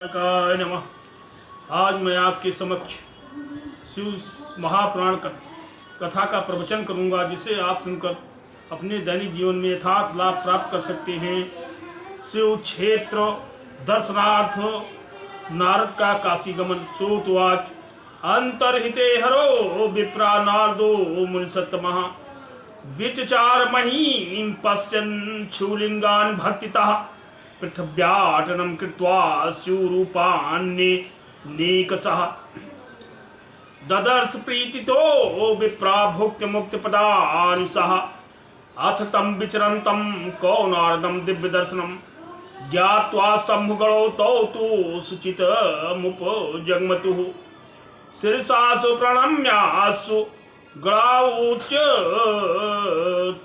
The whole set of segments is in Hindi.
काय नमः। आज मैं आपके समक्ष शिव महापुराण कथा का प्रवचन करूंगा, जिसे आप सुनकर अपने दैनिक जीवन में यथार्थ लाभ प्राप्त कर सकते हैं। शिव क्षेत्र दर्शनार्थ नारद का काशी गमन। श्रुतवाच अंतर्हिते हरो विप्रा नारदो मुनिसत्तमः विचचार महीं पश्यन् शिवलिंगान् भक्तितः पृथिव्याटनं कृत्वा स्यूरूपान्नेकसः ददर्श प्रीतितो विप्रा भुक्ति मुक्ति पदानि सह अथ तं विचरन्तं को नारदं दिव्यदर्शनं ज्ञात्वा सम्मुगणो तौ तु शुचितमुपजग्मतुः शिरसासु प्रणम्यासु गणावोच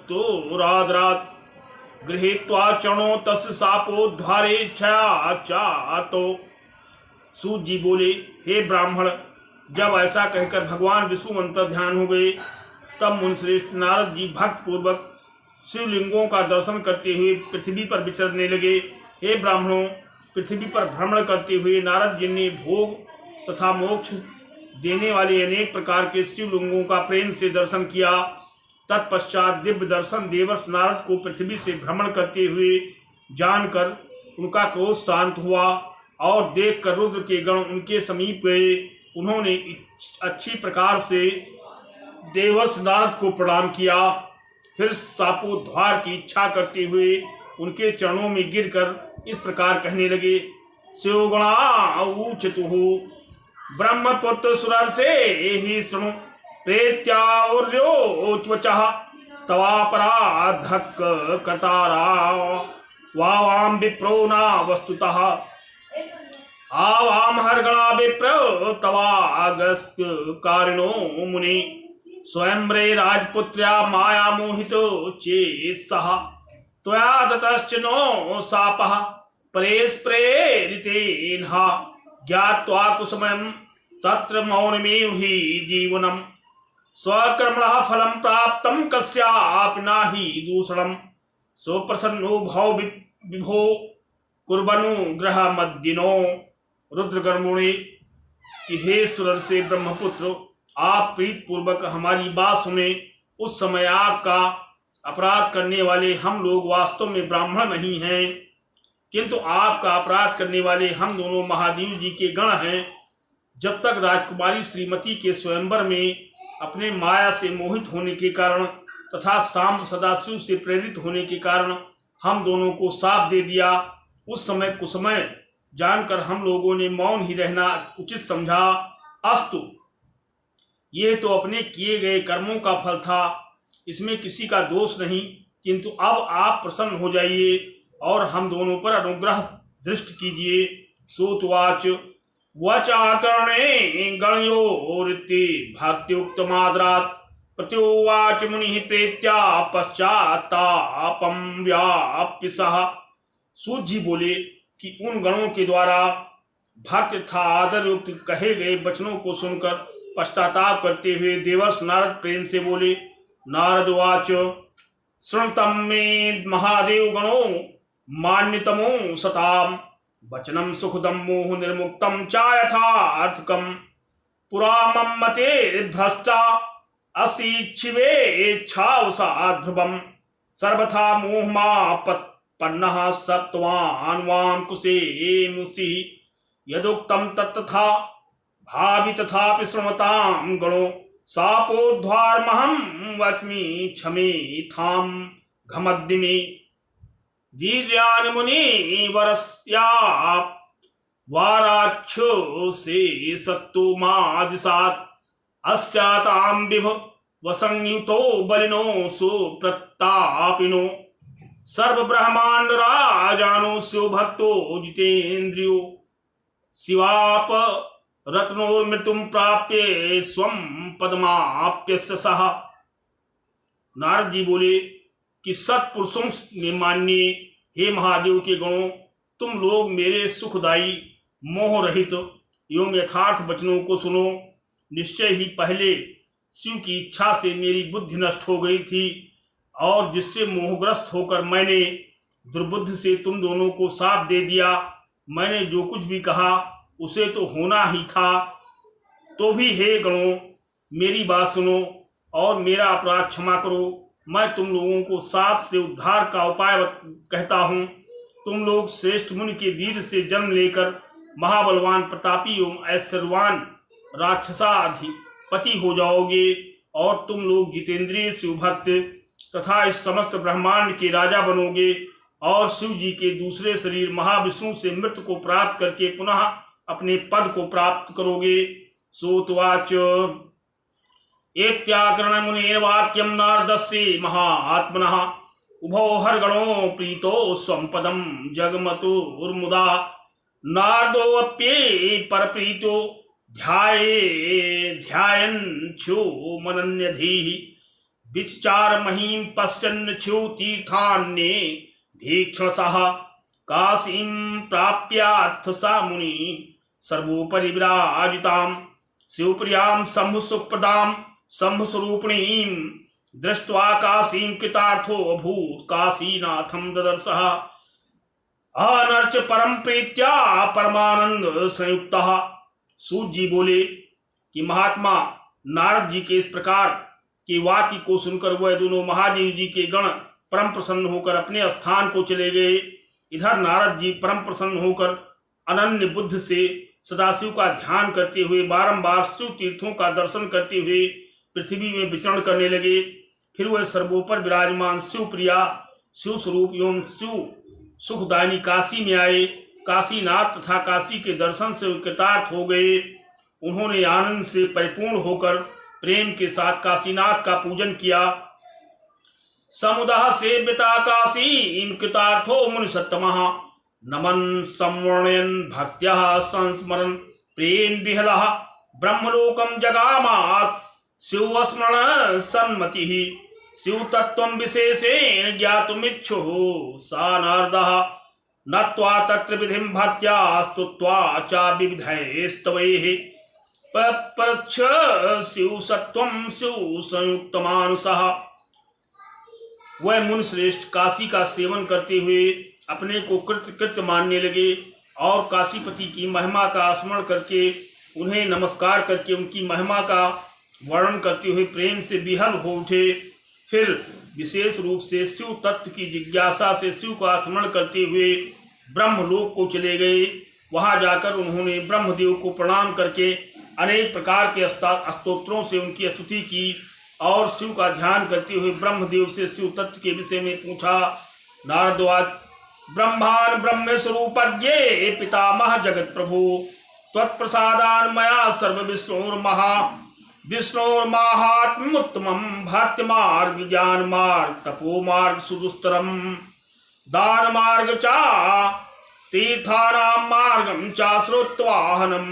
तो राद्रात् गृहीत्वा चरणों तस् सापोद्धारे छया चातो। सूत जी बोले, हे ब्राह्मण, जब ऐसा कहकर भगवान विष्णु अंतर ध्यान हो गए, तब मुनिश्रेष्ठ नारद जी भक्त पूर्वक शिवलिंगों का दर्शन करते हुए पृथ्वी पर विचरने लगे। हे ब्राह्मणों, पृथ्वी पर भ्रमण करते हुए नारद जी ने भोग तथा मोक्ष देने वाले अनेक प्रकार के शिवलिंगों का प्रेम से दर्शन किया। तत्पश्चात दिव्य दर्शन देवर्ष नारद को पृथ्वी से भ्रमण करते हुए जानकर उनका क्रोध शांत हुआ और देखकर रुद्र के गण उनके समीप गए। उन्होंने अच्छी प्रकार से देवर्ष नारद को प्रणाम किया। फिर सापोद्धार की इच्छा करते हुए उनके चरणों में गिरकर इस प्रकार कहने लगे। शिवगुणा ऊचतुः ब्रह्मपुत्र सुरर से ही शृणु प्रेत्यावर्योच्वचः तवापराधक कतारा वावाम विप्रो न वस्तुतः आवाम हरगणा विप्र तवागस्त कारिणो मुनि स्वयंरे राजपुत्र्या माया मोहितो चेत्सः त्वया दतश्च नो शापः परेश प्रेरितेन ज्ञात्वा कुसुमं तत्र मौनमेव हि जीवनम् स्वकर्मणः फलं प्राप्तं कस्यापि नाहि दूषणम् स्वप्रसन्नो भव विभो कुर्वनुग्रहमद्दिनो। रुद्रगणमुनि कि हे सुरर से ब्रह्मपुत्र, आप प्रीत पूर्वक हमारी बात सुने। उस समय आपका अपराध करने वाले हम लोग वास्तव में ब्राह्मण नहीं हैं, किंतु आपका अपराध करने वाले हम दोनों महादेव जी के गण हैं। जब तक राजकुमारी श्रीमती के स्वयंवर में अपने माया से मोहित होने के कारण तथा सांब सदाशिव से प्रेरित होने के कारण हम दोनों को शाप दे दिया, उस समय कुसमय जानकर हम लोगों ने मौन ही रहना उचित समझा। अस्तु, ये तो अपने किए गए कर्मों का फल था, इसमें किसी का दोष नहीं, किंतु अब आप प्रसन्न हो जाइए और हम दोनों पर अनुग्रह दृष्टि कीजिए। सोतवाच वचाकर्णे गणयोरिति भक्त्युक्तमादरात् प्रत्युवाच मुनिः प्रेत्या पश्चात्तापं व्याप्य सः। सूत जी बोले कि उन गणों के द्वारा भक्त तथा आदर युक्त कहे गए वचनों को सुनकर पश्चाताप करते हुए देवर्ष नारद प्रेम से बोले। नारदवाच शृणुतं मे महादेव गणो मान्यतमो सताम वचनम सुखदम मोह निर्मुक्तम चायथार्थकम पुरा मम मते भ्रष्टा असीच्छिवेच्छावसा ध्रुवम सर्वथा मोहमापन्नः सत्वान्वां कुसे मुसि यदुक्तं तत्तथा भावि तथापि शृण्वतां गणो शापोद्धारमहं वच्मि क्षमेथां घमद्दिमे। धीर्यान मुनि वरस्या वाराच्छो से सत्तु मादिसात् अस्यातां विभ वसंयुतो बलिनो सुप्रतापिनो सर्व ब्रह्मांड राजानो शिवभक्तो जितेन्द्रियो शिवाप रत्नो मृत्युम प्राप्य स्वं पद्माप्यस्य सह। नारद जी बोले कि सत्पुरुषों में मान्य हे महादेव के गणों, तुम लोग मेरे सुखदायी मोह रहित एवं यथार्थ वचनों को सुनो। निश्चय ही पहले शिव की इच्छा से मेरी बुद्धि नष्ट हो गई थी और जिससे मोहग्रस्त होकर मैंने दुर्बुद्धि से तुम दोनों को साप दे दिया। मैंने जो कुछ भी कहा उसे तो होना ही था। तो भी हे गणों, मेरी बात सुनो और मेरा अपराध क्षमा करो। मैं तुम लोगों को साप से उद्धार का उपाय कहता हूँ। तुम लोग श्रेष्ठ मुनि के वीर से जन्म लेकर महाबलवान, प्रतापी एवं ऐश्वर्यवान राक्षसाधिपति हो जाओगे और तुम लोग जितेंद्रिय शिवभक्त तथा इस समस्त ब्रह्मांड के राजा बनोगे और शिव जी के दूसरे शरीर महाविष्णु से मृत्यु को प्राप्त करके पुनः अपने पद को प्राप्त करोगे। सोतवाच एत्याकरण मुनेर वाक्यम नारदस्य महात्मनः उभौ हरगणो प्रीतो स्वं पदम जगमतो उर्मुदा नारदोऽप्ये परप्रीतो ध्यायन् छो मनन्यधीः विचार महीं पश्यन् छो तीर्थान्ये धीक्षसः काशीं प्राप्याथ सा मुनि सर्वोपरि विराजितां शिवप्रियां शंभुसुप्रदां शंभुस्वरूपिणीं दृष्ट्वा काशीं कृतार्थो अभूत् काशीनाथं ददर्शः अनर्च परम प्रीत्या परमानंद संयुक्तः। सूत जी बोले कि महात्मा नारद जी के इस प्रकार के वाक्य को सुनकर वह दोनों महादेव जी के गण परम प्रसन्न होकर अपने स्थान को चले गए। इधर नारद जी परम प्रसन्न होकर अनन्य बुद्ध से सदाशिव का ध्यान करते हुए बारंबार शिव तीर्थों का दर्शन करते हुए पृथ्वी में विचरण करने लगे। फिर वह सर्वोपर विराजमान शिव प्रिया, शिव स्वरूप एवं शिव सुखदायिनी काशी में आए। काशीनाथ तथा काशी के दर्शन से कृतार्थ हो गए। उन्होंने आनंद से परिपूर्ण होकर प्रेम के साथ काशीनाथ का पूजन किया। समुदाय सेव्यता काशी कृतार्थो मुनि सत्तमः नमन संवर्णयन भक्त्या संस्मरण प्रेम विहलः ब्रह्मलोकम जगामात् शिवस्मरण सन्मतिः शिव तत्त्वं विशेषेण ज्ञातुमिच्छुः सा नारदः नत्वा तत्र विधिं भक्त्या स्तुत्वा च विविधैस्तवैः पप्रच्छ शिव सत्त्वं शिव संयुक्त मानसः। वह मुनि श्रेष्ठ काशी का सेवन करते हुए अपने को कृत्य मानने लगे और काशीपति की महिमा का स्मरण करके उन्हें नमस्कार करके उनकी महिमा का वर्णन करते हुए प्रेम से विहल हो उठे। फिर विशेष रूप से शिव तत्व की जिज्ञासा से शिव का स्मरण करते हुए ब्रह्मलोक को चले गए। वहां जाकर उन्होंने ब्रह्मदेव को प्रणाम करके अनेक प्रकार के स्तोत्रों से उनकी स्तुति की और शिव का ध्यान करते हुए ब्रह्मदेव से शिव तत्व के विषय में पूछा। नारदवाच ब्रह्मान् ब्रह्म स्वरूपज्ञे पितामह जगत प्रभु त्वत्प्रसादान् मया सर्व विष्णोर्माहात्म्योत्तमं भक्ति मार्ग ज्ञान मार्ग तपो मार्ग सुदुस्तरम दान मार्ग चा तीर्थानां मार्गं चा श्रुत्वाहनं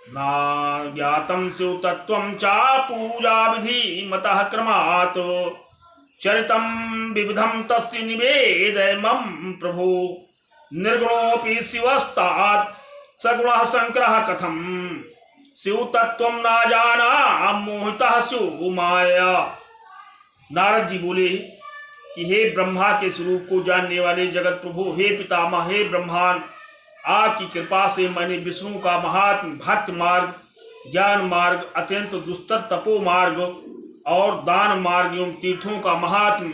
ना ज्ञातं शिव तत्त्वं चा पूजा विधि मतः क्रमात् चरितं विविधं तस्य निवेदय मम प्रभु निर्गुणोऽपि शिवस्तात् सगुणः शंकरः कथं शिव तत्त्वं न जाना मोहितः शिव माया। नारद जी बोले कि हे ब्रह्मा के स्वरूप को जानने वाले जगत प्रभु, हे पितामह, हे ब्रह्मांड, आपकी कृपा से मैंने विष्णु का महात्म भक्ति मार्ग, ज्ञान मार्ग, अत्यंत दुस्तर तपो मार्ग और दान मार्ग एवं तीर्थों का महात्म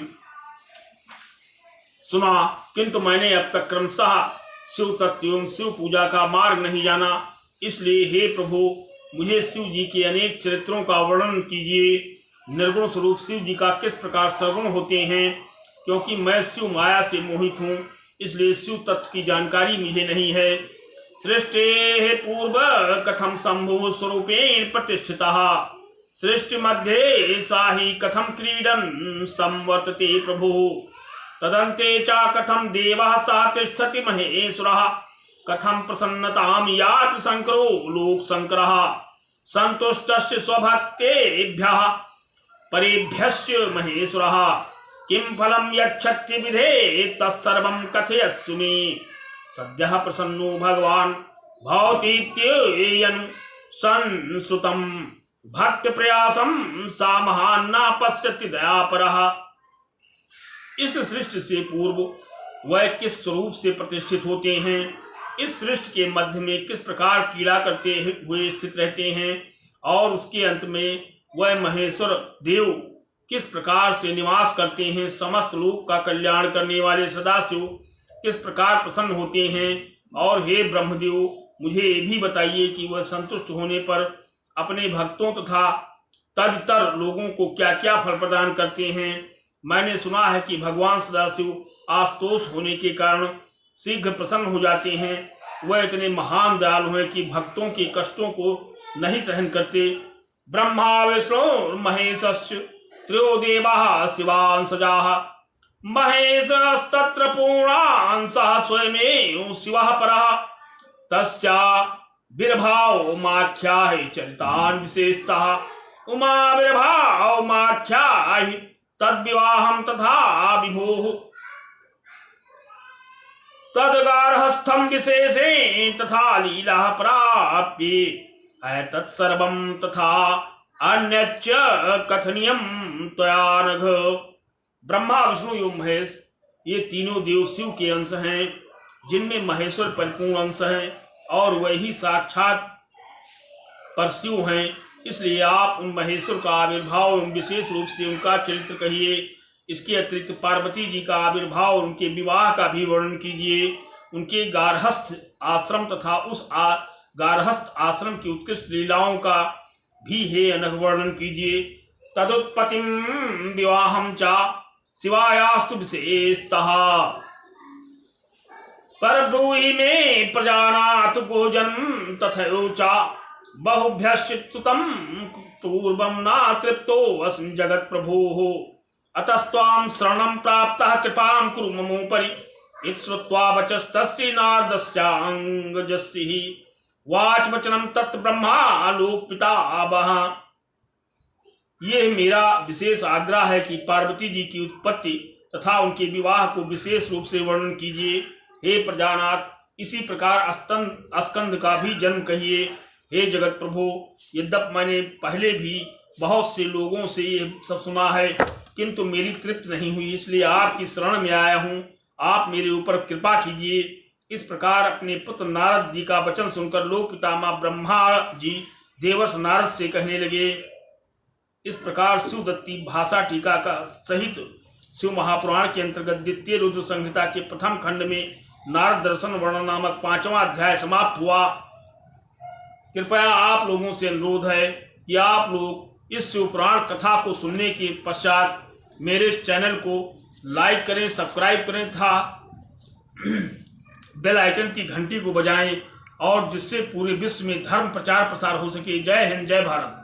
सुना, किंतु मैंने अब तक क्रमशः शिव तत्व एवं शिव पूजा का मार्ग नहीं जाना। इसलिए हे प्रभु, मुझे शिव जी के अनेक चरित्रों का वर्णन कीजिए। निर्गुण स्वरूप शिव जी का किस प्रकार सगुण होते हैं, क्योंकि मैं शिव माया से मोहित हूँ, इसलिए शिव तत्व की जानकारी मुझे नहीं है। सृष्टि पूर्व कथम शंभु स्वरूपेण प्रतिष्ठितः सृष्टि मध्ये साहि कथम क्रीडन संवर्तते प्रभु तदन्ते च कथम देवः सा तिष्ठति महेश्वरः कथम प्रसन्नतां याति शंकरो लोक शंकरः संतुष्टस्य स्वभक्तेभ्यः परेभ्यश्च महेश्वरः किं फलं यच्छति विधे तत्सर्वं कथयस्सु मे सद्यः प्रसन्नो भगवान् भवतीत्यनु संश्रुतं भक्त प्रयासं सा महान् न पश्यति दयापरः। इस सृष्टि से पूर्व वह किस स्वरूप से प्रतिष्ठित होते हैं, इस सृष्टि के मध्य में किस प्रकार क्रीड़ा करते हुए स्थित रहते हैं और उसके अंत में वह महेश्वर देव किस प्रकार से निवास करते हैं। समस्त लोक का कल्याण करने वाले सदाशिव किस प्रकार प्रसन्न होते हैं। और हे ब्रह्मदेव, मुझे ये भी बताइए कि वह संतुष्ट होने पर अपने भक्तों तथा तदितर लोगों को क्या क्या फल प्रदान करते हैं। मैंने सुना है कि भगवान सदाशिव आशुतोष होने के कारण शीघ्र प्रसन्न हो जाते हैं। वह इतने महान दयालु हैं कि भक्तों के कष्टों को नहीं सहन करते। ब्रह्मा विष्णु महेशश्च त्रयो देवाः शिवांसजाः महेशस्तत्र पूर्णांशः स्वयमेव शिवः परः तस्या विर्भाव माख्याहि चरितान् विशेषतः उमा विर्भाव माख्याहि तद्विवाहं तथा विभोः तद्गार्हस्थं विशेषेण तथा लीला प्राप्ये तत्सर्वं तथा अन्यच्च कथनीयं त्वया नघ। ब्रह्मा विष्णु एवं महेश ये तीनों देव शिव के अंश हैं, जिनमें महेश्वर परिपूर्ण अंश है और वही साक्षात परशिव हैं। इसलिए आप उन महेश्वर का आविर्भाव एवं विशेष रूप से उनका चरित्र कहिए। इसके अतिरिक्त पार्वती जी का आविर्भाव और उनके विवाह का भी वर्णन कीजिए। उनके गार्हस्थ आश्रम तथा उस गार्हस्थ आश्रम की उत्कृष्ट लीलाओं का भी हे अनघ वर्णन कीजिए। तदुत्पत्तिम विवाहम चा शिवायास्तु विशेषतः परब्रूहि में प्रजानात गोजन तथैवचा बहुभ्यश्चित्तुतं पूर्वं न तृप्तो अस्मि जगत् प्रभोः अतस्त्वां शरणं प्राप्तः कृपां कुरु ममोपरि। इति श्रुत्वा वचस्तस्य नारदस्याङ्गजस्य वाचवचनं तत् ब्रह्मा लोकपितामहः। यह मेरा विशेष आग्रह है कि पार्वती जी की उत्पत्ति तथा उनके विवाह को विशेष रूप से वर्णन कीजिए। हे प्रजानाथ, इसी प्रकार स्कंद का भी जन्म कहिए। हे जगत प्रभु, यद्यपि मैंने पहले भी बहुत से लोगों से ये सब सुना है, किंतु मेरी तृप्ति नहीं हुई, इसलिए आपकी शरण में आया हूँ। आप मेरे ऊपर कृपा कीजिए। इस प्रकार अपने पुत्र नारद जी का वचन सुनकर लोक पितामह ब्रह्मा जी देवर्ष नारद से कहने लगे। इस प्रकार शिवदत्ती भाषा टीका का सहित शिव महापुराण के अंतर्गत द्वितीय रुद्र संहिता के प्रथम खंड में नारद दर्शन वर्णन नामक 5वां अध्याय समाप्त हुआ। कृपया आप लोगों से अनुरोध है कि आप लोग इस शिव पुराण कथा को सुनने के पश्चात मेरे चैनल को लाइक करें, सब्सक्राइब करें तथा बेल आइकन की घंटी को बजाएं, और जिससे पूरे विश्व में धर्म प्रचार प्रसार हो सके। जय हिंद, जय भारत।